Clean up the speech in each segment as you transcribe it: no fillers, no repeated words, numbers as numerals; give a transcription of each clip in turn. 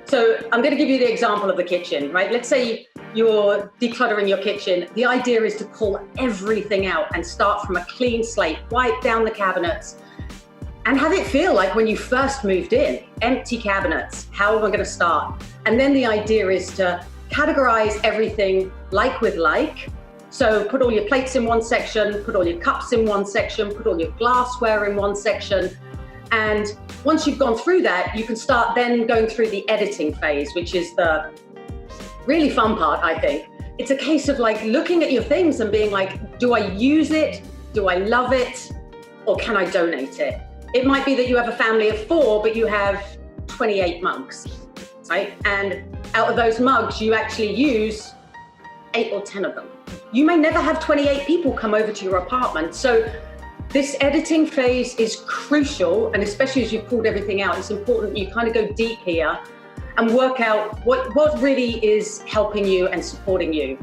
So I'm going to give you the example of the kitchen, right? Let's say you're decluttering your kitchen. The idea is to pull everything out and start from a clean slate, wipe down the cabinets, and have it feel like when you first moved in. Empty cabinets, how am I going to start? And then the idea is to categorize everything like with like. So put all your plates in one section, put all your cups in one section, put all your glassware in one section. And once you've gone through that, you can start then going through the editing phase, which is the really fun part, I think. It's a case of like looking at your things and being like, do I use it? Do I love it? Or can I donate it? It might be that you have a family of 4, but you have 28 mugs, right? And out of those mugs, you actually use 8 or 10 of them. You may never have 28 people come over to your apartment. So this editing phase is crucial, and especially as you've pulled everything out, it's important you kind of go deep here and work out what really is helping you and supporting you.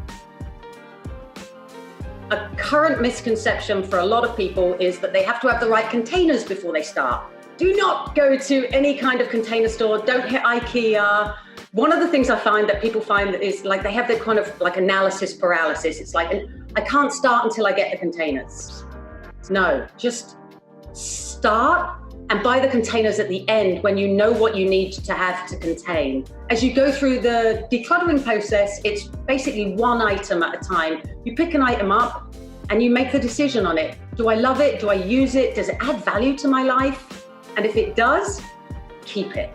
A current misconception for a lot of people is that they have to have the right containers before they start. Do not go to any kind of container store, don't hit IKEA. One of the things I find that people find is like they have their kind of like analysis paralysis. It's like, I can't start until I get the containers. No, just start and buy the containers at the end when you know what you need to have to contain. As you go through the decluttering process, it's basically one item at a time. You pick an item up and you make the decision on it. Do I love it? Do I use it? Does it add value to my life? And if it does, keep it.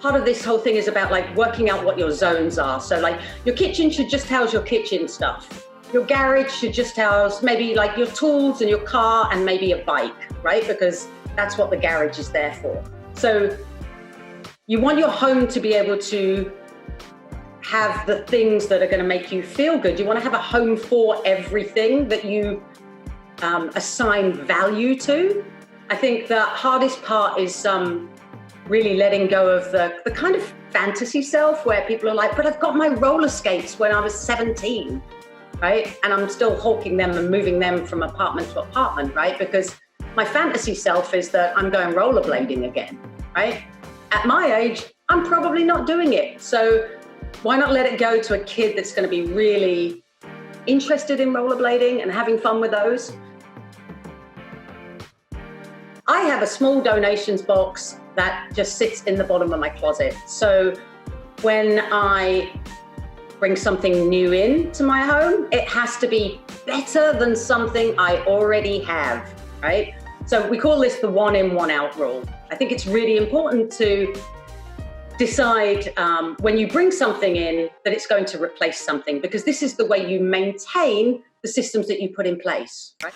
Part of this whole thing is about like working out what your zones are. So like your kitchen should just house your kitchen stuff. Your garage should just house maybe like your tools and your car and maybe a bike, right? Because that's what the garage is there for. So you want your home to be able to have the things that are going to make you feel good. You want to have a home for everything that you assign value to. I think the hardest part is really letting go of the kind of fantasy self where people are like, but I've got my roller skates when I was 17. Right? And I'm still hawking them and moving them from apartment to apartment, right? Because my fantasy self is that I'm going rollerblading again, right? At my age, I'm probably not doing it. So why not let it go to a kid that's going to be really interested in rollerblading and having fun with those? I have a small donations box that just sits in the bottom of my closet. So when I bring something new into my home, it has to be better than something I already have, right? So we call this the 1 in, 1 out rule. I think it's really important to decide when you bring something in that it's going to replace something, because this is the way you maintain the systems that you put in place, right?